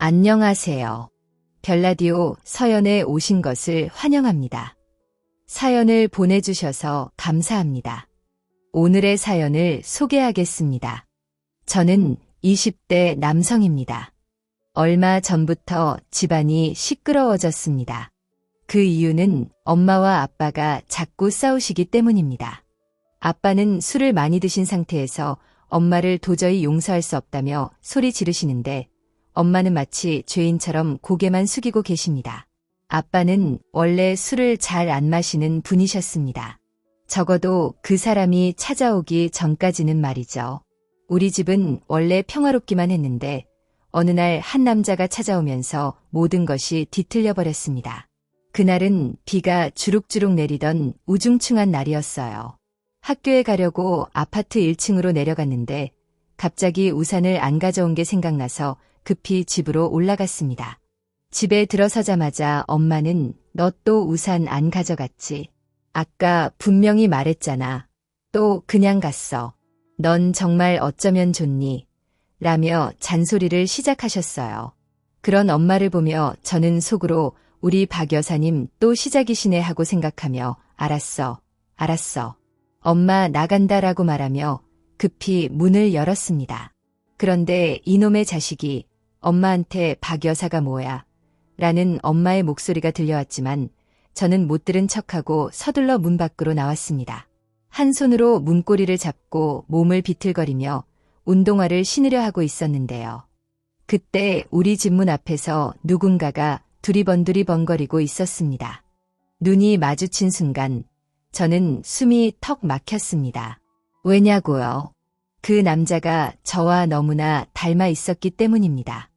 안녕하세요. 별라디오 서연에 오신 것을 환영합니다. 사연을 보내주셔서 감사합니다. 오늘의 사연을 소개하겠습니다. 저는 20대 남성입니다. 얼마 전부터 집안이 시끄러워졌습니다. 그 이유는 엄마와 아빠가 자꾸 싸우시기 때문입니다. 아빠는 술을 많이 드신 상태에서 엄마를 도저히 용서할 수 없다며 소리 지르시는데 엄마는 마치 죄인처럼 고개만 숙이고 계십니다. 아빠는 원래 술을 잘 안 마시는 분이셨습니다. 적어도 그 사람이 찾아오기 전까지는 말이죠. 우리 집은 원래 평화롭기만 했는데 어느 날 한 남자가 찾아오면서 모든 것이 뒤틀려 버렸습니다. 그날은 비가 주룩주룩 내리던 우중충한 날이었어요. 학교에 가려고 아파트 1층으로 내려갔는데 갑자기 우산을 안 가져온 게 생각나서 급히 집으로 올라갔습니다. 집에 들어서자마자 엄마는 너 또 우산 안 가져갔지? 아까 분명히 말했잖아. 또 그냥 갔어. 넌 정말 어쩌면 좋니? 라며 잔소리를 시작하셨어요. 그런 엄마를 보며 저는 속으로 우리 박 여사님 또 시작이시네 하고 생각하며 알았어. 엄마 나간다라고 말하며 급히 문을 열었습니다. 그런데 이놈의 자식이 엄마한테 박 여사가 뭐야? 라는 엄마의 목소리가 들려왔지만 저는 못 들은 척하고 서둘러 문 밖으로 나왔습니다. 한 손으로 문고리를 잡고 몸을 비틀거리며 운동화를 신으려 하고 있었는데요. 그때 우리 집 문 앞에서 누군가가 두리번두리번거리고 있었습니다. 눈이 마주친 순간 저는 숨이 턱 막혔습니다. 왜냐고요? 그 남자가 저와 너무나 닮아 있었기 때문입니다.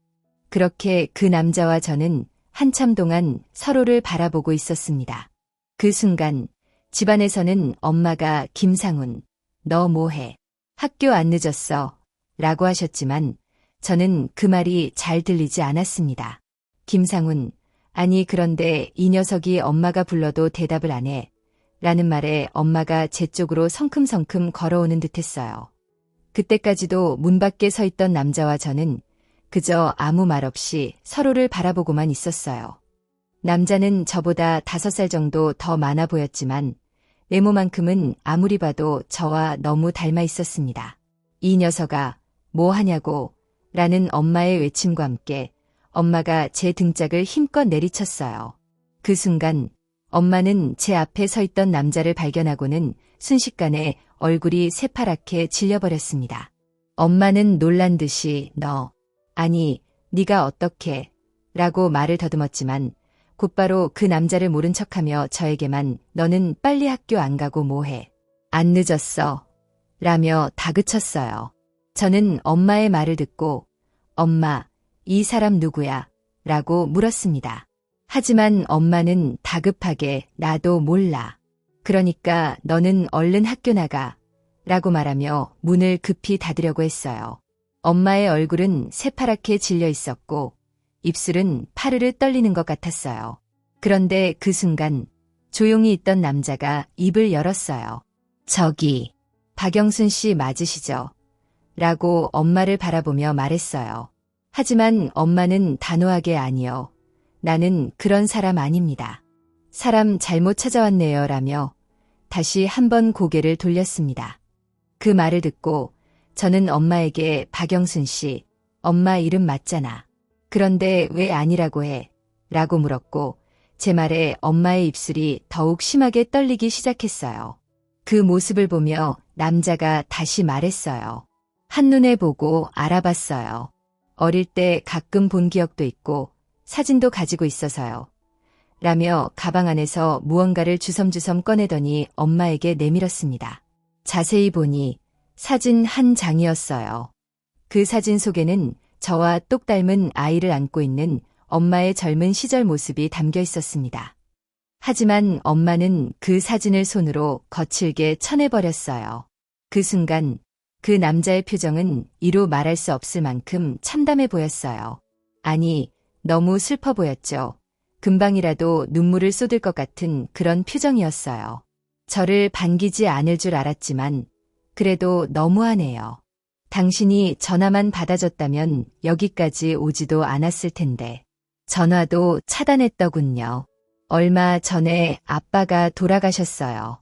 그렇게 그 남자와 저는 한참 동안 서로를 바라보고 있었습니다. 그 순간 집안에서는 엄마가 김상훈, 너 뭐해? 학교 안 늦었어? 라고 하셨지만 저는 그 말이 잘 들리지 않았습니다. 김상훈, 아니 그런데 이 녀석이 엄마가 불러도 대답을 안 해. 라는 말에 엄마가 제 쪽으로 성큼성큼 걸어오는 듯했어요. 그때까지도 문 밖에 서 있던 남자와 저는 그저 아무 말 없이 서로를 바라보고만 있었어요. 남자는 저보다 5살 정도 더 많아 보였지만 외모만큼은 아무리 봐도 저와 너무 닮아 있었습니다. 이 녀석아, 뭐 하냐고 라는 엄마의 외침과 함께 엄마가 제 등짝을 힘껏 내리쳤어요. 그 순간 엄마는 제 앞에 서 있던 남자를 발견하고는 순식간에 얼굴이 새파랗게 질려버렸습니다. 엄마는 놀란 듯이 아니, 네가 어떻게? 라고 말을 더듬었지만 곧바로 그 남자를 모른 척하며 저에게만 너는 빨리 학교 안 가고 뭐해? 안 늦었어? 라며 다그쳤어요. 저는 엄마의 말을 듣고 엄마, 이 사람 누구야? 라고 물었습니다. 하지만 엄마는 다급하게 나도 몰라. 그러니까 너는 얼른 학교 나가. 라고 말하며 문을 급히 닫으려고 했어요. 엄마의 얼굴은 새파랗게 질려 있었고 입술은 파르르 떨리는 것 같았어요. 그런데 그 순간 조용히 있던 남자가 입을 열었어요. 저기, 박영순 씨 맞으시죠? 라고 엄마를 바라보며 말했어요. 하지만 엄마는 단호하게 아니요. 나는 그런 사람 아닙니다. 사람 잘못 찾아왔네요. 라며 다시 한번 고개를 돌렸습니다. 그 말을 듣고 저는 엄마에게 박영순 씨, 엄마 이름 맞잖아. 그런데 왜 아니라고 해? 라고 물었고 제 말에 엄마의 입술이 더욱 심하게 떨리기 시작했어요. 그 모습을 보며 남자가 다시 말했어요. 한눈에 보고 알아봤어요. 어릴 때 가끔 본 기억도 있고 사진도 가지고 있어서요. 라며 가방 안에서 무언가를 주섬주섬 꺼내더니 엄마에게 내밀었습니다. 자세히 보니 사진 한 장이었어요. 그 사진 속에는 저와 똑 닮은 아이를 안고 있는 엄마의 젊은 시절 모습이 담겨 있었습니다. 하지만 엄마는 그 사진을 손으로 거칠게 쳐내버렸어요. 그 순간 그 남자의 표정은 이루 말할 수 없을 만큼 참담해 보였어요. 아니, 너무 슬퍼 보였죠. 금방이라도 눈물을 쏟을 것 같은 그런 표정이었어요. 저를 반기지 않을 줄 알았지만 그래도 너무하네요. 당신이 전화만 받아줬다면 여기까지 오지도 않았을 텐데. 전화도 차단했더군요. 얼마 전에 아빠가 돌아가셨어요.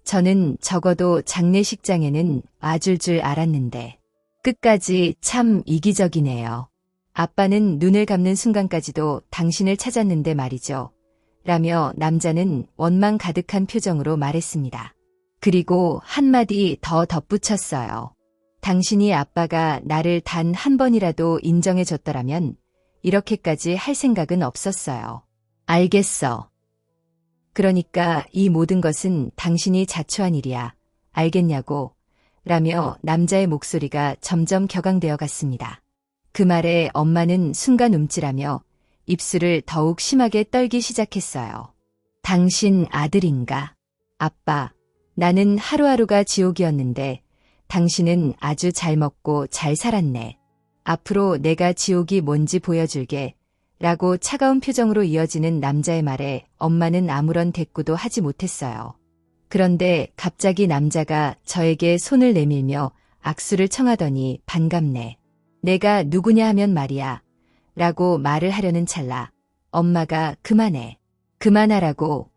저는 적어도 장례식장에는 와줄 줄 알았는데. 끝까지 참 이기적이네요. 아빠는 눈을 감는 순간까지도 당신을 찾았는데 말이죠. 라며 남자는 원망 가득한 표정으로 말했습니다. 그리고 한마디 더 덧붙였어요. 당신이 아빠가 나를 단 한 번이라도 인정해줬더라면 이렇게까지 할 생각은 없었어요. 알겠어. 그러니까 이 모든 것은 당신이 자초한 일이야. 알겠냐고. 라며 남자의 목소리가 점점 격앙되어 갔습니다. 그 말에 엄마는 순간 움찔하며 입술을 더욱 심하게 떨기 시작했어요. 당신 아들인가? 아빠, 나는 하루하루가 지옥이었는데 당신은 아주 잘 먹고 잘 살았네. 앞으로 내가 지옥이 뭔지 보여줄게. 라고 차가운 표정으로 이어지는 남자의 말에 엄마는 아무런 대꾸도 하지 못했어요. 그런데 갑자기 남자가 저에게 손을 내밀며 악수를 청하더니 반갑네. 내가 누구냐 하면 말이야. 라고 말을 하려는 찰나 엄마가 그만해. 그만하라고.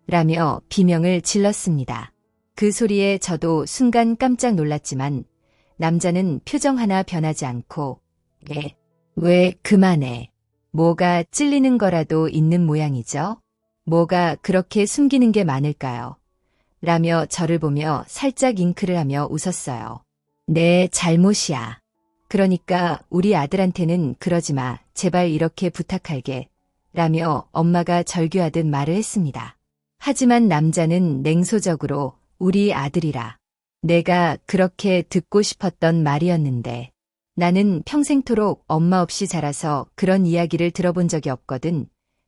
라며 비명을 질렀습니다. 그 소리에 저도 순간 깜짝 놀랐지만 남자는 표정 하나 변하지 않고 왜 그만해. 뭐가 찔리는 거라도 있는 모양이죠? 뭐가 그렇게 숨기는 게 많을까요? 라며 저를 보며 살짝 잉크를 하며 웃었어요. 내 잘못이야. 그러니까 우리 아들한테는 그러지 마. 제발 이렇게 부탁할게. 라며 엄마가 절규하듯 말을 했습니다. 하지만 남자는 냉소적으로 우리 아들이라. 내가 그렇게 듣고 싶었던 말이었는데. 나는 평생토록 엄마 없이 자라서 그런 이야기를 들어본 적이 없거든.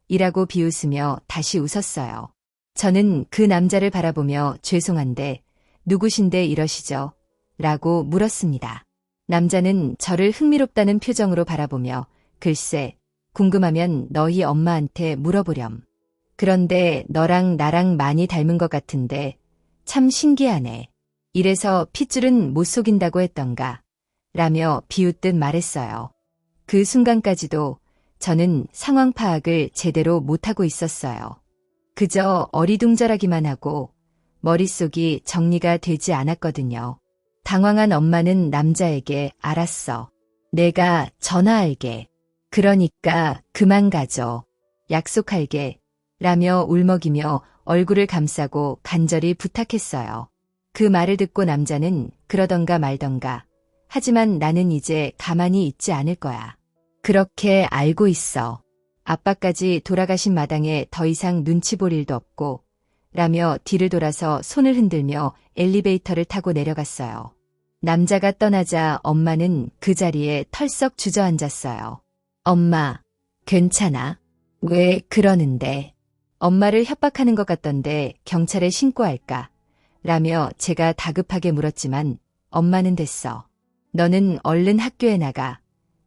이라고 비웃으며 다시 웃었어요. 저는 그 남자를 바라보며 죄송한데 누구신데 이러시죠? 라고 물었습니다. 남자는 저를 흥미롭다는 표정으로 바라보며 글쎄, 궁금하면 너희 엄마한테 물어보렴. 그런데 너랑 나랑 많이 닮은 것 같은데 참 신기하네. 이래서 핏줄은 못 속인다고 했던가. 라며 비웃듯 말했어요. 그 순간까지도 저는 상황 파악을 제대로 못하고 있었어요. 그저 어리둥절하기만 하고 머릿속이 정리가 되지 않았거든요. 당황한 엄마는 남자에게 알았어. 내가 전화할게. 그러니까 그만 가죠. 약속할게. 라며 울먹이며 얼굴을 감싸고 간절히 부탁했어요. 그 말을 듣고 남자는 그러던가 말던가. 하지만 나는 이제 가만히 있지 않을 거야. 그렇게 알고 있어. 아빠까지 돌아가신 마당에 더 이상 눈치 볼 일도 없고 라며 뒤를 돌아서 손을 흔들며 엘리베이터를 타고 내려갔어요. 남자가 떠나자 엄마는 그 자리에 털썩 주저앉았어요. 엄마, 괜찮아? 왜 그러는데? 엄마를 협박하는 것 같던데 경찰에 신고할까? 라며 제가 다급하게 물었지만 엄마는 됐어. 너는 얼른 학교에 나가.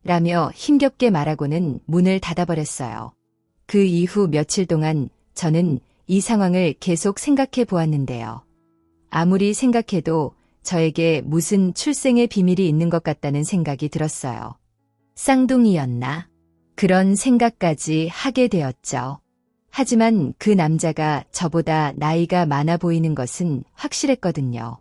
라며 힘겹게 말하고는 문을 닫아버렸어요. 그 이후 며칠 동안 저는 이 상황을 계속 생각해 보았는데요. 아무리 생각해도 저에게 무슨 출생의 비밀이 있는 것 같다는 생각이 들었어요. 쌍둥이였나? 그런 생각까지 하게 되었죠. 하지만 그 남자가 저보다 나이가 많아 보이는 것은 확실했거든요.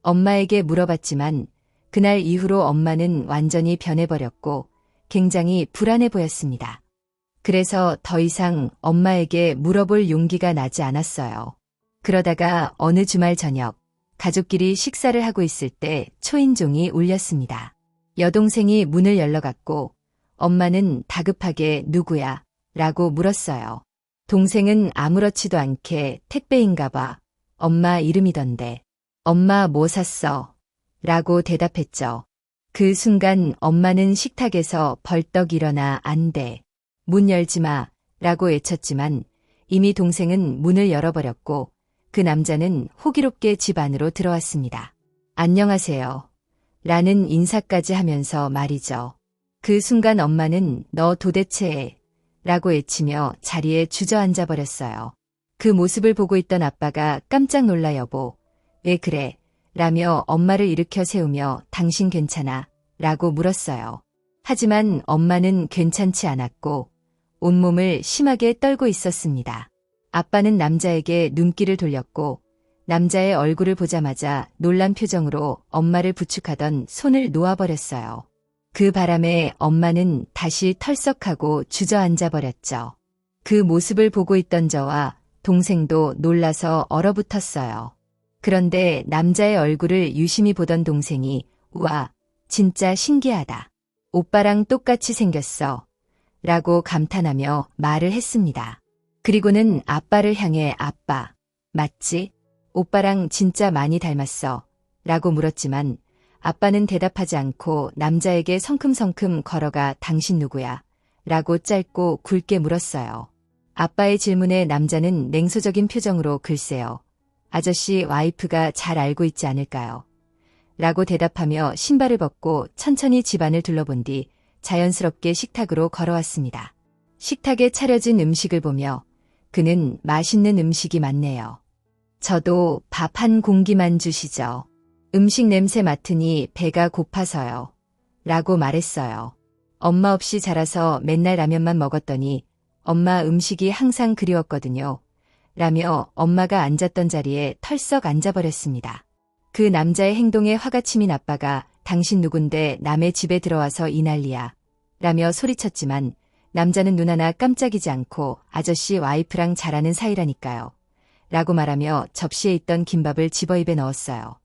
엄마에게 물어봤지만 그날 이후로 엄마는 완전히 변해버렸고 굉장히 불안해 보였습니다. 그래서 더 이상 엄마에게 물어볼 용기가 나지 않았어요. 그러다가 어느 주말 저녁 가족끼리 식사를 하고 있을 때 초인종이 울렸습니다. 여동생이 문을 열러갔고 엄마는 다급하게 누구야? 라고 물었어요. 동생은 아무렇지도 않게 택배인가 봐. 엄마 이름이던데. 엄마 뭐 샀어? 라고 대답했죠. 그 순간 엄마는 식탁에서 벌떡 일어나 안 돼. 문 열지 마. 라고 외쳤지만 이미 동생은 문을 열어버렸고 그 남자는 호기롭게 집 안으로 들어왔습니다. 안녕하세요. 라는 인사까지 하면서 말이죠. 그 순간 엄마는 너 도대체 라고 외치며 자리에 주저앉아 버렸어요. 그 모습을 보고 있던 아빠가 깜짝 놀라 여보. 왜 그래? 라며 엄마를 일으켜 세우며 당신 괜찮아? 라고 물었어요. 하지만 엄마는 괜찮지 않았고 온몸을 심하게 떨고 있었습니다. 아빠는 남자에게 눈길을 돌렸고 남자의 얼굴을 보자마자 놀란 표정으로 엄마를 부축하던 손을 놓아버렸어요. 그 바람에 엄마는 다시 털썩하고 주저앉아 버렸죠. 그 모습을 보고 있던 저와 동생도 놀라서 얼어붙었어요. 그런데 남자의 얼굴을 유심히 보던 동생이 "우와, 진짜 신기하다. 오빠랑 똑같이 생겼어." 라고 감탄하며 말을 했습니다. 그리고는 아빠를 향해 "아빠, 맞지? 오빠랑 진짜 많이 닮았어." 라고 물었지만 아빠는 대답하지 않고 남자에게 성큼성큼 걸어가 "당신 누구야?" 라고 짧고 굵게 물었어요. 아빠의 질문에 남자는 냉소적인 표정으로 "글쎄요. 아저씨 와이프가 잘 알고 있지 않을까요?" 라고 대답하며 신발을 벗고 천천히 집안을 둘러본 뒤 자연스럽게 식탁으로 걸어왔습니다. 식탁에 차려진 음식을 보며 그는 "맛있는 음식이 많네요. 저도 밥 한 공기만 주시죠. 음식 냄새 맡으니 배가 고파서요." 라고 말했어요. 엄마 없이 자라서 맨날 라면만 먹었더니 엄마 음식이 항상 그리웠거든요. 라며 엄마가 앉았던 자리에 털썩 앉아버렸습니다. 그 남자의 행동에 화가 치민 아빠가 "당신 누군데 남의 집에 들어와서 이 난리야." 라며 소리쳤지만 남자는 눈 하나 깜짝이지 않고 "아저씨 와이프랑 잘하는 사이라니까요." 라고 말하며 접시에 있던 김밥을 집어 입에 넣었어요.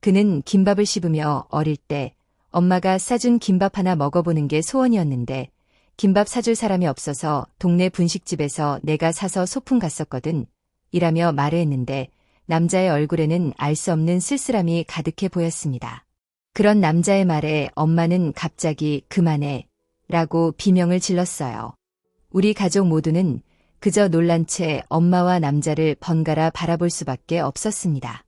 그는 김밥을 씹으며 "어릴 때 엄마가 싸준 김밥 하나 먹어보는 게 소원이었는데 김밥 사줄 사람이 없어서 동네 분식집에서 내가 사서 소풍 갔었거든." 이라며 말을 했는데 남자의 얼굴에는 알 수 없는 쓸쓸함이 가득해 보였습니다. 그런 남자의 말에 엄마는 갑자기 "그만해." 라고 비명을 질렀어요. 우리 가족 모두는 그저 놀란 채 엄마와 남자를 번갈아 바라볼 수밖에 없었습니다.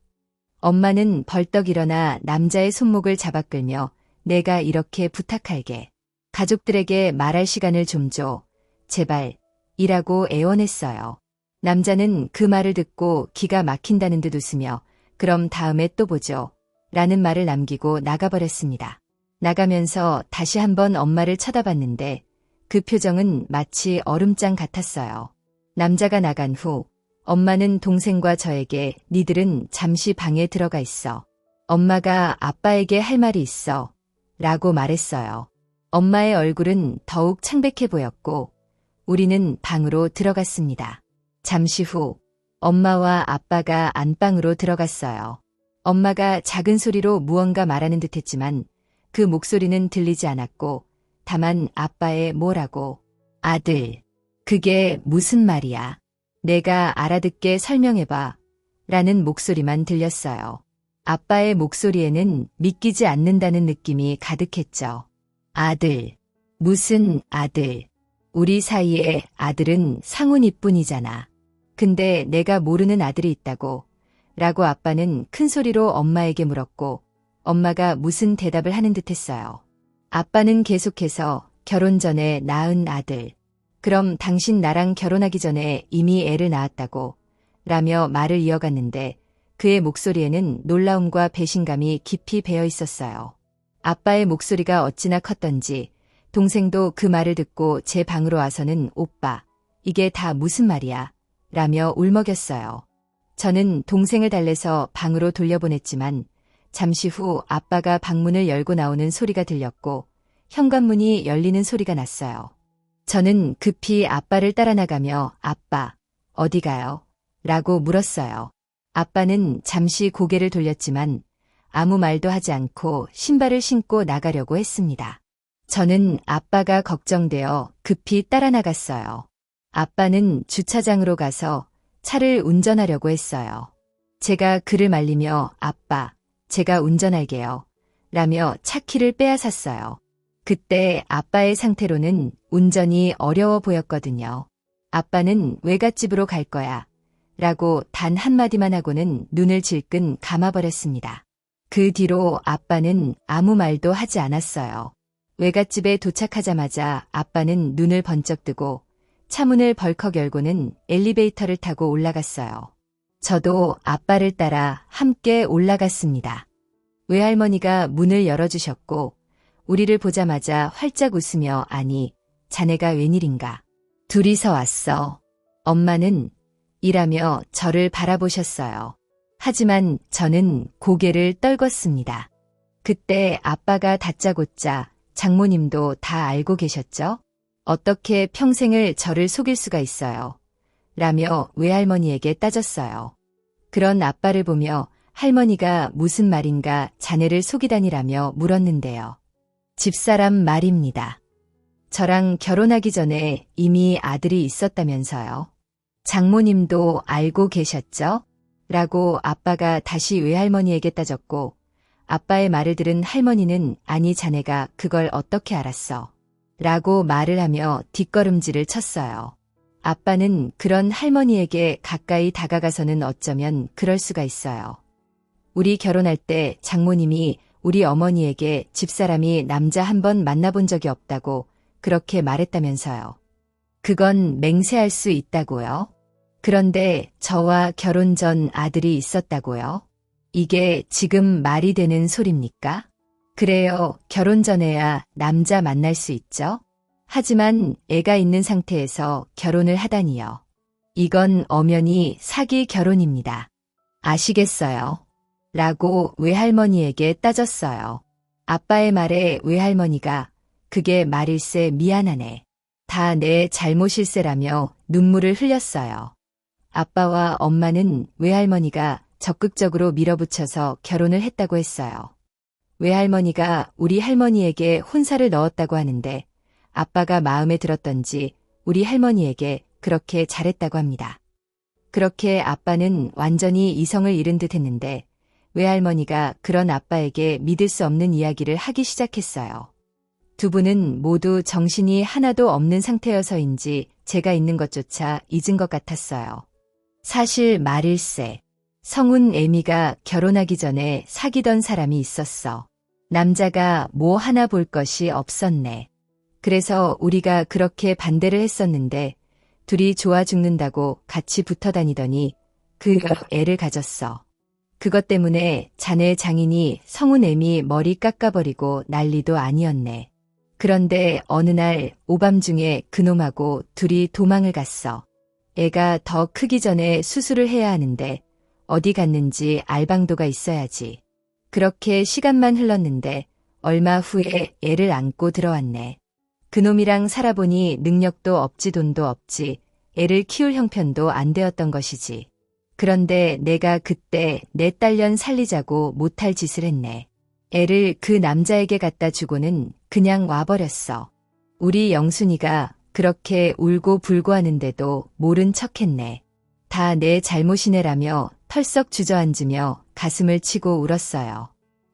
엄마는 벌떡 일어나 남자의 손목을 잡아 끌며 "내가 이렇게 부탁할게. 가족들에게 말할 시간을 좀 줘. 제발." 이라고 애원했어요. 남자는 그 말을 듣고 기가 막힌다는 듯 웃으며 "그럼 다음에 또 보죠." 라는 말을 남기고 나가버렸습니다. 나가면서 다시 한번 엄마를 쳐다봤는데 그 표정은 마치 얼음장 같았어요. 남자가 나간 후 엄마는 동생과 저에게 "니들은 잠시 방에 들어가 있어. 엄마가 아빠에게 할 말이 있어." 라고 말했어요. 엄마의 얼굴은 더욱 창백해 보였고 우리는 방으로 들어갔습니다. 잠시 후 엄마와 아빠가 안방으로 들어갔어요. 엄마가 작은 소리로 무언가 말하는 듯했지만 그 목소리는 들리지 않았고 다만 아빠의 "뭐라고? 아들, 그게 무슨 말이야? 내가 알아듣게 설명해봐." 라는 목소리만 들렸어요. 아빠의 목소리에는 믿기지 않는다는 느낌이 가득했죠. "아들, 무슨 아들? 우리 사이에 아들은 상훈이뿐이잖아. 근데 내가 모르는 아들이 있다고?" 라고 아빠는 큰 소리로 엄마에게 물었고 엄마가 무슨 대답을 하는 듯했어요. 아빠는 계속해서 "결혼 전에 낳은 아들. 그럼 당신 나랑 결혼하기 전에 이미 애를 낳았다고?" 라며 말을 이어갔는데 그의 목소리에는 놀라움과 배신감이 깊이 배어 있었어요. 아빠의 목소리가 어찌나 컸던지 동생도 그 말을 듣고 제 방으로 와서는 "오빠, 이게 다 무슨 말이야?" 라며 울먹였어요. 저는 동생을 달래서 방으로 돌려보냈지만 잠시 후 아빠가 방문을 열고 나오는 소리가 들렸고 현관문이 열리는 소리가 났어요. 저는 급히 아빠를 따라 나가며 "아빠, 어디 가요?" 라고 물었어요. 아빠는 잠시 고개를 돌렸지만 아무 말도 하지 않고 신발을 신고 나가려고 했습니다. 저는 아빠가 걱정되어 급히 따라 나갔어요. 아빠는 주차장으로 가서 차를 운전하려고 했어요. 제가 그를 말리며 "아빠, 제가 운전할게요." 라며 차 키를 빼앗았어요. 그때 아빠의 상태로는 운전이 어려워 보였거든요. 아빠는 "외갓집으로 갈 거야." 라고 단 한마디만 하고는 눈을 질끈 감아버렸습니다. 그 뒤로 아빠는 아무 말도 하지 않았어요. 외갓집에 도착하자마자 아빠는 눈을 번쩍 뜨고 차문을 벌컥 열고는 엘리베이터를 타고 올라갔어요. 저도 아빠를 따라 함께 올라갔습니다. 외할머니가 문을 열어주셨고 우리를 보자마자 활짝 웃으며 아니, 자네가 웬일인가. 둘이서 왔어. 엄마는 이라며 저를 바라보셨어요. 하지만 저는 고개를 떨궜습니다. 그때 아빠가 다짜고짜 장모님도 다 알고 계셨죠? 어떻게 평생을 저를 속일 수가 있어요. 라며 외할머니에게 따졌어요. 그런 아빠를 보며 할머니가 무슨 말인가 자네를 속이다니라며 물었는데요. 집사람 말입니다. 저랑 결혼하기 전에 이미 아들이 있었다면서요. 장모님도 알고 계셨죠? 라고 아빠가 다시 외할머니에게 따졌고 아빠의 말을 들은 할머니는 아니 자네가 그걸 어떻게 알았어? 라고 말을 하며 뒷걸음질을 쳤어요. 아빠는 그런 할머니에게 가까이 다가가서는 어쩌면 그럴 수가 있어요. 우리 결혼할 때 장모님이 우리 어머니에게 집사람이 남자 한 번 만나본 적이 없다고 그렇게 말했다면서요. 그건 맹세할 수 있다고요? 그런데 저와 결혼 전 아들이 있었다고요? 이게 지금 말이 되는 소립니까? 그래요. 결혼 전에야 남자 만날 수 있죠? 하지만 애가 있는 상태에서 결혼을 하다니요. 이건 엄연히 사기 결혼입니다. 아시겠어요? 라고 외할머니에게 따졌어요. 아빠의 말에 외할머니가 그게 말일세 미안하네. 다 내 잘못일세라며 눈물을 흘렸어요. 아빠와 엄마는 외할머니가 적극적으로 밀어붙여서 결혼을 했다고 했어요. 외할머니가 우리 할머니에게 혼사를 넣었다고 하는데 아빠가 마음에 들었던지 우리 할머니에게 그렇게 잘했다고 합니다. 그렇게 아빠는 완전히 이성을 잃은 듯 했는데 외할머니가 그런 아빠에게 믿을 수 없는 이야기를 하기 시작했어요. 두 분은 모두 정신이 하나도 없는 상태여서인지 제가 있는 것조차 잊은 것 같았어요. 사실 말일세. 성운 애미가 결혼하기 전에 사귀던 사람이 있었어. 남자가 뭐 하나 볼 것이 없었네. 그래서 우리가 그렇게 반대를 했었는데 둘이 좋아 죽는다고 같이 붙어 다니더니 그 애를 가졌어. 그것 때문에 자네 장인이 성운 애미 머리 깎아버리고 난리도 아니었네. 그런데 어느 날 오밤중에 그놈하고 둘이 도망을 갔어. 애가 더 크기 전에 수술을 해야 하는데 어디 갔는지 알방도가 있어야지. 그렇게 시간만 흘렀는데 얼마 후에 애를 안고 들어왔네. 그놈이랑 살아보니 능력도 없지 돈도 없지 애를 키울 형편도 안 되었던 것이지. 그런데 내가 그때 내 딸년 살리자고 못할 짓을 했네. 애를 그 남자에게 갖다 주고는 그냥 와버렸어. 우리 영순이가 그렇게 울고 불고 하는데도 모른 척했네. 다 내 잘못이네라며 털썩 주저앉으며 가슴을 치고 울었어요.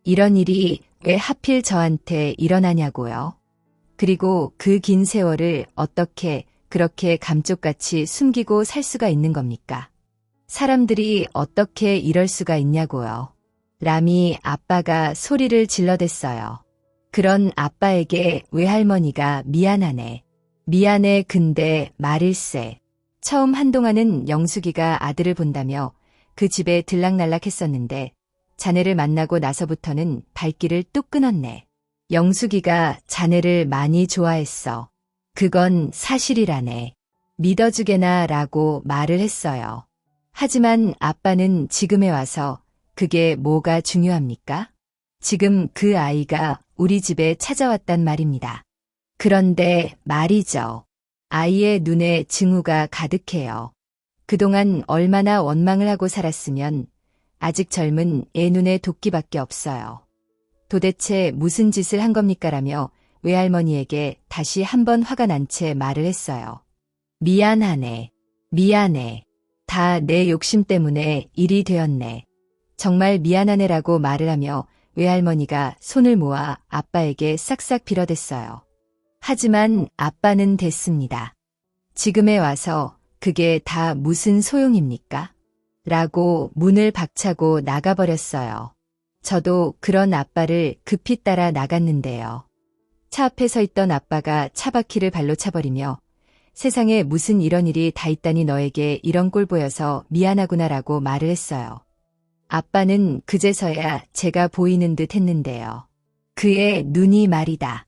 이런 일이 왜 하필 저한테 일어나냐고요. 그리고 그 긴 세월을 어떻게 그렇게 감쪽같이 숨기고 살 수가 있는 겁니까? 사람들이 어떻게 이럴 수가 있냐고요. 라미 아빠가 소리를 질러댔어요. 그런 아빠에게 외할머니가 미안하네. 미안해 근데 말일세. 처음 한동안은 영숙이가 아들을 본다며 그 집에 들락날락했었는데 자네를 만나고 나서부터는 발길을 뚝 끊었네. 영숙이가 자네를 많이 좋아했어. 그건 사실이라네. 믿어주게나 라고 말을 했어요. 하지만 아빠는 지금에 와서 그게 뭐가 중요합니까? 지금 그 아이가 우리 집에 찾아왔단 말입니다. 그런데 말이죠. 아이의 눈에 증오가 가득해요. 그동안 얼마나 원망을 하고 살았으면 아직 젊은 애 눈에 도끼밖에 없어요. 도대체 무슨 짓을 한 겁니까라며 외할머니에게 다시 한번 화가 난 채 말을 했어요. 미안하네. 미안해. 다 내 욕심 때문에 일이 되었네. 정말 미안하네라고 말을 하며 외할머니가 손을 모아 아빠에게 싹싹 빌어댔어요. 하지만 아빠는 됐습니다. 지금에 와서 그게 다 무슨 소용입니까? 라고 문을 박차고 나가버렸어요. 저도 그런 아빠를 급히 따라 나갔는데요. 차 앞에 서 있던 아빠가 차바퀴를 발로 차버리며 세상에 무슨 이런 일이 다 있다니 너에게 이런 꼴 보여서 미안하구나라고 말을 했어요. 아빠는 그제서야 제가 보이는 듯 했는데요. 그의 눈이 말이다.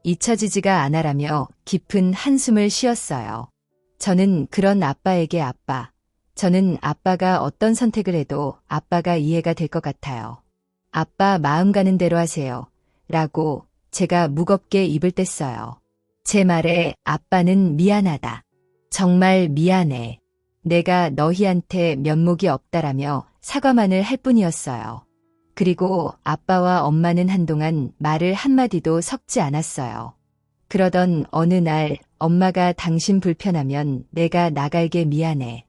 잊혀지지가 않아라며 깊은 한숨을 쉬었어요. 저는 그런 아빠에게 아빠. 저는 아빠가 어떤 선택을 해도 아빠가 이해가 될 것 같아요. 아빠 마음 가는 대로 하세요. 라고 제가 무겁게 입을 뗐어요. 제 말에 아빠는 미안하다. 정말 미안해. 내가 너희한테 면목이 없다라며 사과만을 할 뿐이었어요. 그리고 아빠와 엄마는 한동안 말을 한마디도 섞지 않았어요. 그러던 어느 날 엄마가 당신 불편하면 내가 나갈게 미안해.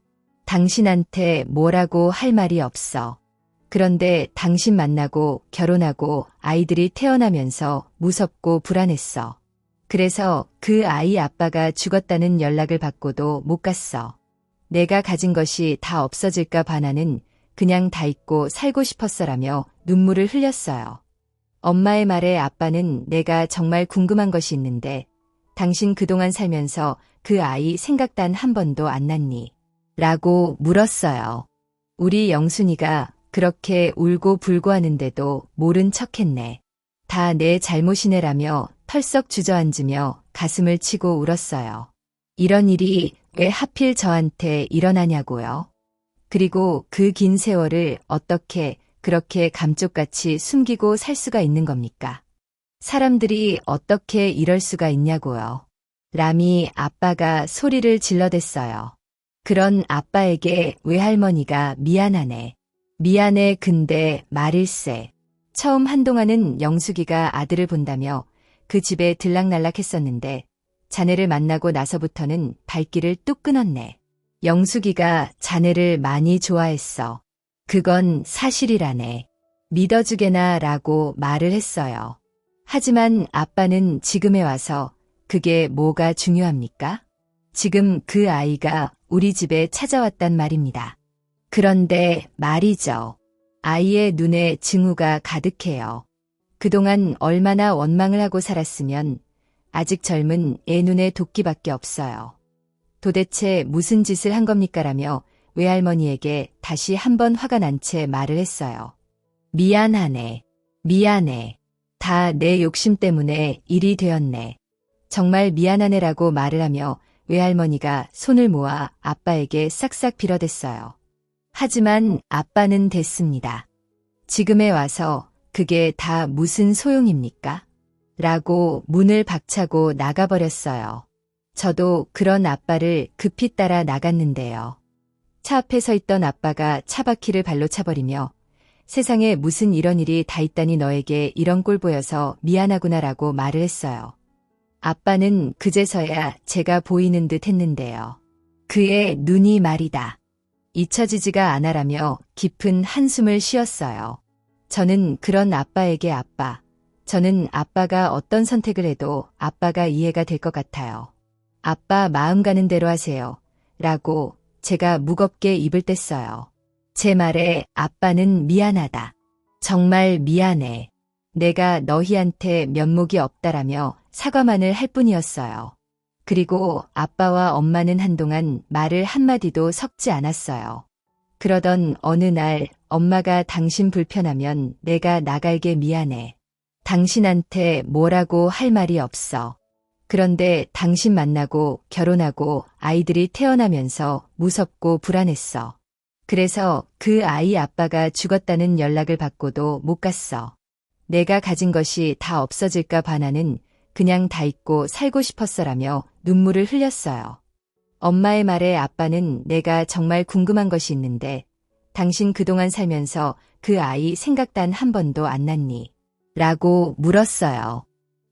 당신한테 뭐라고 할 말이 없어. 그런데 당신 만나고 결혼하고 아이들이 태어나면서 무섭고 불안했어. 그래서 그 아이 아빠가 죽었다는 연락을 받고도 못 갔어. 내가 가진 것이 다 없어질까 봐 나는 그냥 다 잊고 살고 싶었어라며 눈물을 흘렸어요. 엄마의 말에 아빠는 내가 정말 궁금한 것이 있는데 당신 그동안 살면서 그 아이 생각 단 한 번도 안 났니? 라고 물었어요. 우리 영순이가 그렇게 울고 불고 하는데도 모른 척했네. 다 내 잘못이네라며 털썩 주저앉으며 가슴을 치고 울었어요. 이런 일이 왜 하필 저한테 일어나냐고요? 그리고 그 긴 세월을 어떻게 그렇게 감쪽같이 숨기고 살 수가 있는 겁니까? 사람들이 어떻게 이럴 수가 있냐고요. 라미 아빠가 소리를 질러댔어요. 그런 아빠에게 외할머니가 미안하네. 미안해 근데 말일세. 처음 한동안은 영숙이가 아들을 본다며 그 집에 들락날락했었는데 자네를 만나고 나서부터는 발길을 뚝 끊었네. 영숙이가 자네를 많이 좋아했어. 그건 사실이라네. 믿어주게나 라고 말을 했어요. 하지만 아빠는 지금에 와서 그게 뭐가 중요합니까? 지금 그 아이가 우리 집에 찾아왔단 말입니다. 그런데 말이죠. 아이의 눈에 증오가 가득해요. 그동안 얼마나 원망을 하고 살았으면 아직 젊은 애 눈에 도끼밖에 없어요. 도대체 무슨 짓을 한 겁니까라며 외할머니에게 다시 한번 화가 난 채 말을 했어요. 미안하네. 미안해. 다 내 욕심 때문에 일이 되었네. 정말 미안하네라고 말을 하며 외할머니가 손을 모아 아빠에게 싹싹 빌어댔어요. 하지만 아빠는 됐습니다. 지금에 와서 그게 다 무슨 소용입니까? 라고 문을 박차고 나가버렸어요. 저도 그런 아빠를 급히 따라 나갔는데요. 차 앞에 서 있던 아빠가 차바퀴를 발로 차버리며 세상에 무슨 이런 일이 다 있다니 너에게 이런 꼴 보여서 미안하구나라고 말을 했어요. 아빠는 그제서야 제가 보이는 듯 했는데요. 그의 눈이 말이다. 잊혀지지가 않아라며 깊은 한숨을 쉬었어요. 저는 그런 아빠에게 아빠. 저는 아빠가 어떤 선택을 해도 아빠가 이해가 될 것 같아요. 아빠 마음 가는 대로 하세요. 라고 제가 무겁게 입을 뗐어요. 제 말에 아빠는 미안하다. 정말 미안해. 내가 너희한테 면목이 없다라며 사과만을 할 뿐이었어요. 그리고 아빠와 엄마는 한동안 말을 한마디도 섞지 않았어요. 그러던 어느 날 엄마가 당신 불편하면 내가 나갈게 미안해. 당신한테 뭐라고 할 말이 없어. 그런데 당신 만나고 결혼하고 아이들이 태어나면서 무섭고 불안했어. 그래서 그 아이 아빠가 죽었다는 연락을 받고도 못 갔어. 내가 가진 것이 다 없어질까 봐 나는 그냥 다 잊고 살고 싶었어라며 눈물을 흘렸어요. 엄마의 말에 아빠는 내가 정말 궁금한 것이 있는데 당신 그동안 살면서 그 아이 생각 단 한 번도 안 났니? 라고 물었어요.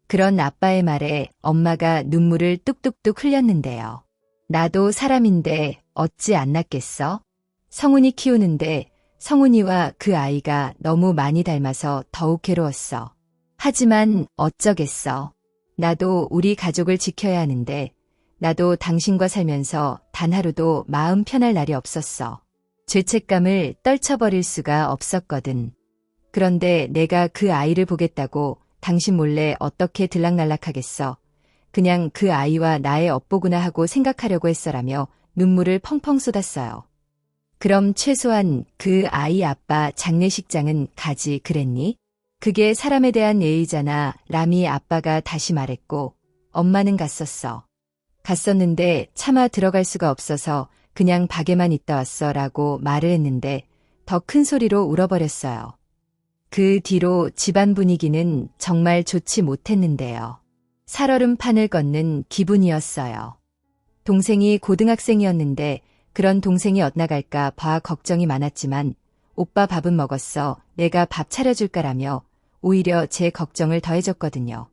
그런 아빠의 말에 엄마가 눈물을 뚝뚝뚝 흘렸는데요. 나도 사람인데 어찌 안 났겠어? 성훈이 키우는데 성훈이와 그 아이가 너무 많이 닮아서 더욱 괴로웠어. 하지만 어쩌겠어. 나도 우리 가족을 지켜야 하는데 나도 당신과 살면서 단 하루도 마음 편할 날이 없었어. 죄책감을 떨쳐버릴 수가 없었거든. 그런데 내가 그 아이를 보겠다고 당신 몰래 어떻게 들락날락하겠어. 그냥 그 아이와 나의 업보구나 하고 생각하려고 했어라며 눈물을 펑펑 쏟았어요. 그럼 최소한 그 아이 아빠 장례식장은 가지 그랬니? 그게 사람에 대한 예의잖아. 라미 아빠가 다시 말했고, 엄마는 갔었어. 갔었는데 차마 들어갈 수가 없어서 그냥 밖에만 있다 왔어 라고 말을 했는데 더 큰 소리로 울어버렸어요. 그 뒤로 집안 분위기는 정말 좋지 못했는데요. 살얼음판을 걷는 기분이었어요. 동생이 고등학생이었는데 그런 동생이 엇나갈까 봐 걱정이 많았지만 오빠 밥은 먹었어. 내가 밥 차려줄까라며 오히려 제 걱정을 더해줬거든요.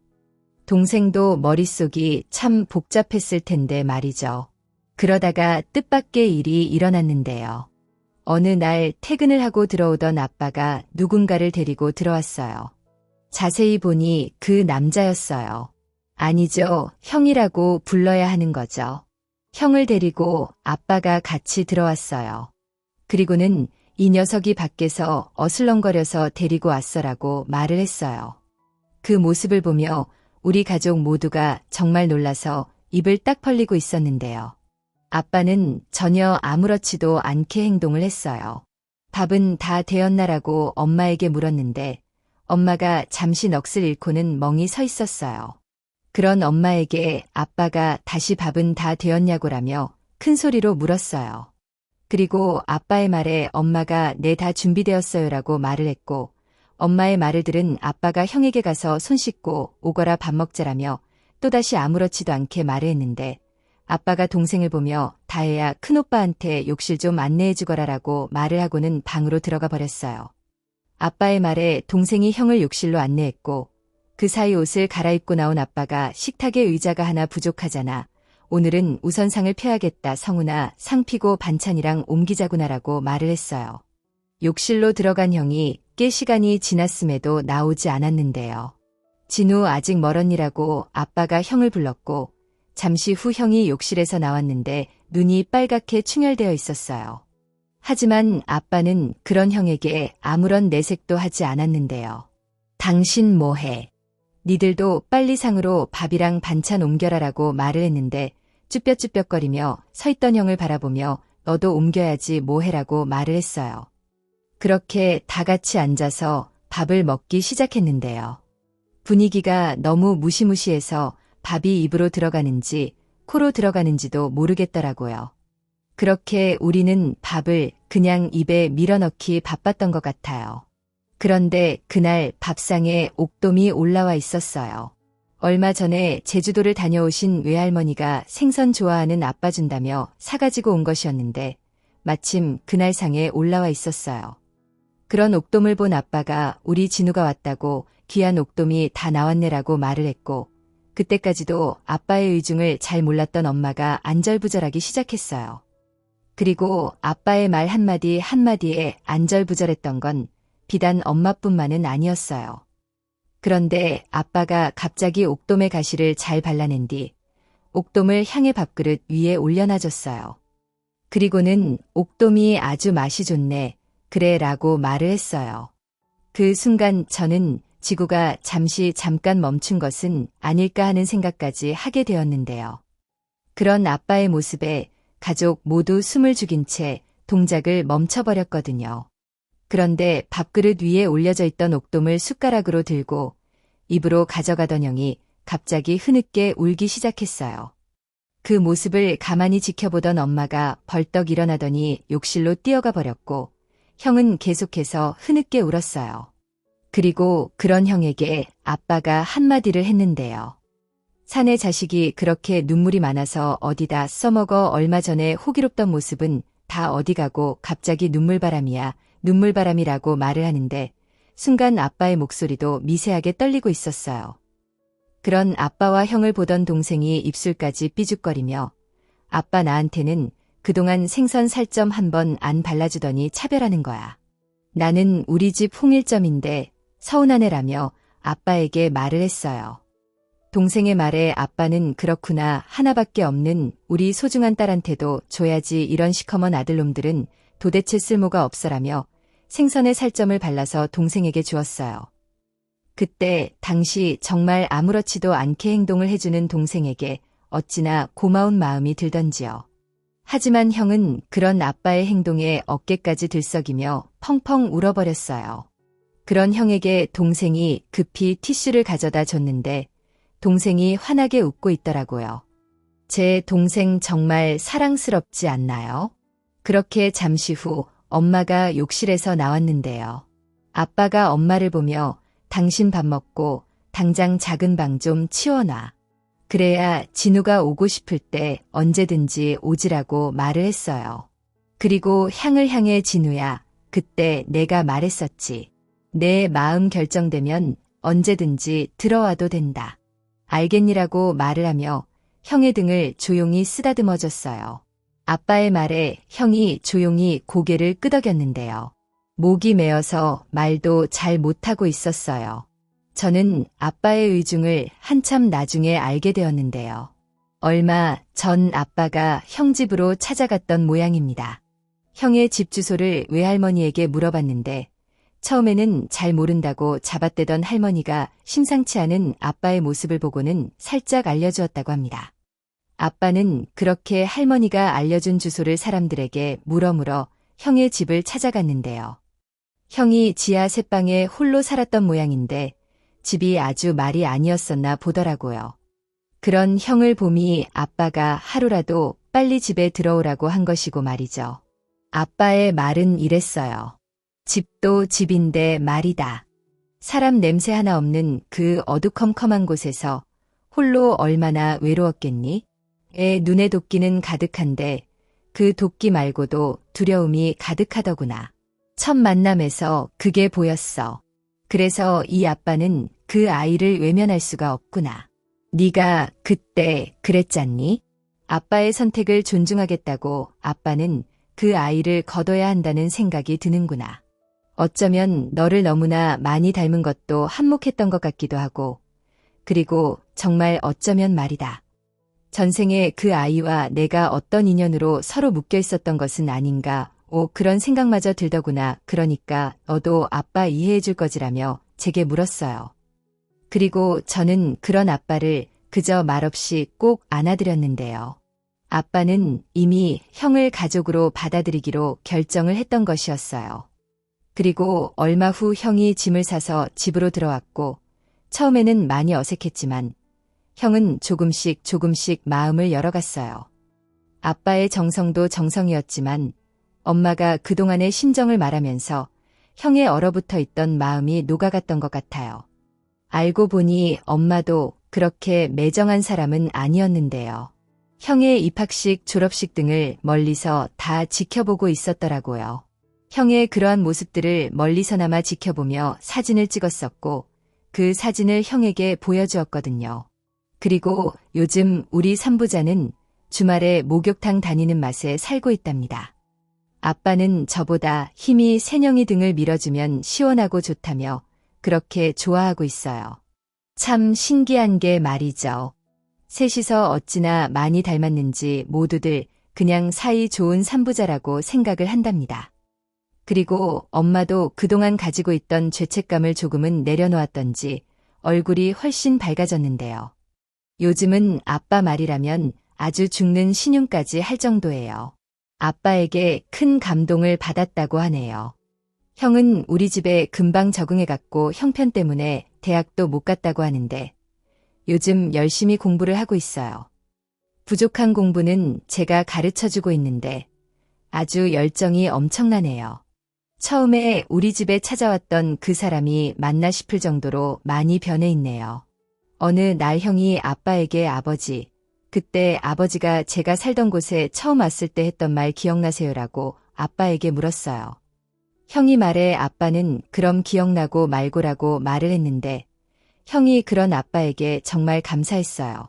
동생도 머릿속이 참 복잡했을 텐데 말이죠. 그러다가 뜻밖의 일이 일어났는데요. 어느 날 퇴근을 하고 들어오던 아빠가 누군가를 데리고 들어왔어요. 자세히 보니 그 남자였어요. 아니죠. 형이라고 불러야 하는 거죠. 형을 데리고 아빠가 같이 들어왔어요. 그리고는 이 녀석이 밖에서 어슬렁거려서 데리고 왔어라고 말을 했어요. 그 모습을 보며 우리 가족 모두가 정말 놀라서 입을 딱 벌리고 있었는데요. 아빠는 전혀 아무렇지도 않게 행동을 했어요. 밥은 다 되었나라고 엄마에게 물었는데 엄마가 잠시 넋을 잃고는 멍이 서 있었어요. 그런 엄마에게 아빠가 다시 밥은 다 되었냐고라며 큰 소리로 물었어요. 그리고 아빠의 말에 엄마가 네, 다 준비되었어요라고 말을 했고 엄마의 말을 들은 아빠가 형에게 가서 손 씻고 오거라 밥 먹자라며 또다시 아무렇지도 않게 말을 했는데 아빠가 동생을 보며 다혜야 큰오빠한테 욕실 좀 안내해 주거라라고 말을 하고는 방으로 들어가 버렸어요. 아빠의 말에 동생이 형을 욕실로 안내했고 그 사이 옷을 갈아입고 나온 아빠가 식탁에 의자가 하나 부족하잖아. 오늘은 우선 상을 펴야겠다. 성훈아, 상 피고 반찬이랑 옮기자구나라고 말을 했어요. 욕실로 들어간 형이 꽤 시간이 지났음에도 나오지 않았는데요. 진우 아직 멀었니라고 아빠가 형을 불렀고 잠시 후 형이 욕실에서 나왔는데 눈이 빨갛게 충혈되어 있었어요. 하지만 아빠는 그런 형에게 아무런 내색도 하지 않았는데요. 당신 뭐해? 니들도 빨리 상으로 밥이랑 반찬 옮겨라라고 말을 했는데 쭈뼛쭈뼛거리며 서 있던 형을 바라보며 너도 옮겨야지 뭐해라고 말을 했어요. 그렇게 다 같이 앉아서 밥을 먹기 시작했는데요. 분위기가 너무 무시무시해서 밥이 입으로 들어가는지 코로 들어가는지도 모르겠더라고요. 그렇게 우리는 밥을 그냥 입에 밀어넣기 바빴던 것 같아요. 그런데 그날 밥상에 옥돔이 올라와 있었어요. 얼마 전에 제주도를 다녀오신 외할머니가 생선 좋아하는 아빠 준다며 사가지고 온 것이었는데 마침 그날 상에 올라와 있었어요. 그런 옥돔을 본 아빠가 우리 진우가 왔다고 귀한 옥돔이 다 나왔네라고 말을 했고 그때까지도 아빠의 의중을 잘 몰랐던 엄마가 안절부절하기 시작했어요. 그리고 아빠의 말 한마디 한마디에 안절부절했던 건 비단 엄마뿐만은 아니었어요. 그런데 아빠가 갑자기 옥돔의 가시를 잘 발라낸 뒤 옥돔을 향해 밥그릇 위에 올려놔줬어요. 그리고는 옥돔이 아주 맛이 좋네, 그래 라고 말을 했어요. 그 순간 저는 지구가 잠깐 멈춘 것은 아닐까 하는 생각까지 하게 되었는데요. 그런 아빠의 모습에 가족 모두 숨을 죽인 채 동작을 멈춰버렸거든요. 그런데 밥그릇 위에 올려져 있던 옥돔을 숟가락으로 들고 입으로 가져가던 형이 갑자기 흐느껴 울기 시작했어요. 그 모습을 가만히 지켜보던 엄마가 벌떡 일어나더니 욕실로 뛰어가 버렸고 형은 계속해서 흐느껴 울었어요. 그리고 그런 형에게 아빠가 한마디를 했는데요. 사내 자식이 그렇게 눈물이 많아서 어디다 써먹어 얼마 전에 호기롭던 모습은 다 어디 가고 갑자기 눈물바람이야, 눈물바람이라고 말을 하는데 순간 아빠의 목소리도 미세하게 떨리고 있었어요. 그런 아빠와 형을 보던 동생이 입술까지 삐죽거리며 아빠 나한테는 그동안 생선 살점 한 번 안 발라주더니 차별하는 거야. 나는 우리 집 홍일점인데 서운하네라며 아빠에게 말을 했어요. 동생의 말에 아빠는 그렇구나, 하나밖에 없는 우리 소중한 딸한테도 줘야지, 이런 시커먼 아들놈들은 도대체 쓸모가 없어라며 생선에 살점을 발라서 동생에게 주었어요. 그때 당시 정말 아무렇지도 않게 행동을 해주는 동생에게 어찌나 고마운 마음이 들던지요. 하지만 형은 그런 아빠의 행동에 어깨까지 들썩이며 펑펑 울어버렸어요. 그런 형에게 동생이 급히 티슈를 가져다 줬는데 동생이 환하게 웃고 있더라고요. 제 동생 정말 사랑스럽지 않나요? 그렇게 잠시 후 엄마가 욕실에서 나왔는데요. 아빠가 엄마를 보며 당신 밥 먹고 당장 작은 방 좀 치워놔. 그래야 진우가 오고 싶을 때 언제든지 오지라고 말을 했어요. 그리고 향을 향해 진우야, 그때 내가 말했었지. 내 마음 결정되면 언제든지 들어와도 된다. 알겠니라고 말을 하며 형의 등을 조용히 쓰다듬어줬어요. 아빠의 말에 형이 조용히 고개를 끄덕였는데요. 목이 메어서 말도 잘 못하고 있었어요. 저는 아빠의 의중을 한참 나중에 알게 되었는데요. 얼마 전 아빠가 형 집으로 찾아갔던 모양입니다. 형의 집 주소를 외할머니에게 물어봤는데 처음에는 잘 모른다고 잡아떼던 할머니가 심상치 않은 아빠의 모습을 보고는 살짝 알려주었다고 합니다. 아빠는 그렇게 할머니가 알려준 주소를 사람들에게 물어 형의 집을 찾아갔는데요. 형이 지하 셋방에 홀로 살았던 모양인데 집이 아주 말이 아니었었나 보더라고요. 그런 형을 보니 아빠가 하루라도 빨리 집에 들어오라고 한 것이고 말이죠. 아빠의 말은 이랬어요. 집도 집인데 말이다. 사람 냄새 하나 없는 그 어두컴컴한 곳에서 홀로 얼마나 외로웠겠니? 애 눈에 도끼는 가득한데 그 도끼 말고도 두려움이 가득하더구나. 첫 만남에서 그게 보였어. 그래서 이 아빠는 그 아이를 외면할 수가 없구나. 네가 그때 그랬잖니? 아빠의 선택을 존중하겠다고 아빠는 그 아이를 거둬야 한다는 생각이 드는구나. 어쩌면 너를 너무나 많이 닮은 것도 한몫했던 것 같기도 하고, 그리고 정말 어쩌면 말이다. 전생에 그 아이와 내가 어떤 인연으로 서로 묶여 있었던 것은 아닌가, 그런 생각마저 들더구나. 그러니까 너도 아빠 이해해 줄 거지라며 제게 물었어요. 그리고 저는 그런 아빠를 그저 말없이 꼭 안아드렸는데요. 아빠는 이미 형을 가족으로 받아들이기로 결정을 했던 것이었어요. 그리고 얼마 후 형이 짐을 사서 집으로 들어왔고 처음에는 많이 어색했지만 형은 조금씩 마음을 열어갔어요. 아빠의 정성도 정성이었지만 엄마가 그동안의 심정을 말하면서 형의 얼어붙어 있던 마음이 녹아갔던 것 같아요. 알고 보니 엄마도 그렇게 매정한 사람은 아니었는데요. 형의 입학식, 졸업식 등을 멀리서 다 지켜보고 있었더라고요. 형의 그러한 모습들을 멀리서나마 지켜보며 사진을 찍었었고 그 사진을 형에게 보여주었거든요. 그리고 요즘 우리 삼부자는 주말에 목욕탕 다니는 맛에 살고 있답니다. 아빠는 저보다 힘이 새녕이 등을 밀어주면 시원하고 좋다며 그렇게 좋아하고 있어요. 참 신기한 게 말이죠. 셋이서 어찌나 많이 닮았는지 모두들 그냥 사이 좋은 삼부자라고 생각을 한답니다. 그리고 엄마도 그동안 가지고 있던 죄책감을 조금은 내려놓았던지 얼굴이 훨씬 밝아졌는데요. 요즘은 아빠 말이라면 아주 죽는 신용까지 할 정도예요. 아빠에게 큰 감동을 받았다고 하네요. 형은 우리 집에 금방 적응해갔고 형편 때문에 대학도 못 갔다고 하는데 요즘 열심히 공부를 하고 있어요. 부족한 공부는 제가 가르쳐주고 있는데 아주 열정이 엄청나네요. 처음에 우리 집에 찾아왔던 그 사람이 맞나 싶을 정도로 많이 변해 있네요. 어느 날 형이 아빠에게 아버지, 그때 아버지가 제가 살던 곳에 처음 왔을 때 했던 말 기억나세요라고 아빠에게 물었어요. 형이 말해 아빠는 그럼 기억나고 말고라고 말을 했는데 형이 그런 아빠에게 정말 감사했어요.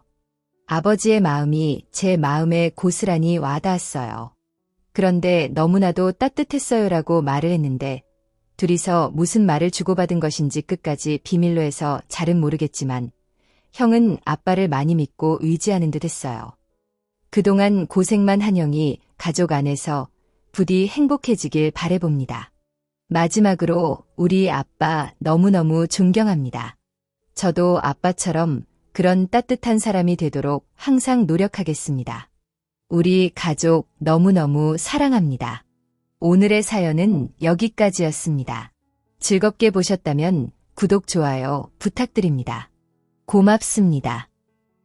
아버지의 마음이 제 마음에 고스란히 와닿았어요. 그런데 너무나도 따뜻했어요라고 말을 했는데 둘이서 무슨 말을 주고받은 것인지 끝까지 비밀로 해서 잘은 모르겠지만 형은 아빠를 많이 믿고 의지하는 듯 했어요. 그동안 고생만 한 형이 가족 안에서 부디 행복해지길 바라봅니다. 마지막으로 우리 아빠 너무너무 존경합니다. 저도 아빠처럼 그런 따뜻한 사람이 되도록 항상 노력하겠습니다. 우리 가족 너무너무 사랑합니다. 오늘의 사연은 여기까지였습니다. 즐겁게 보셨다면 구독, 좋아요 부탁드립니다. 고맙습니다.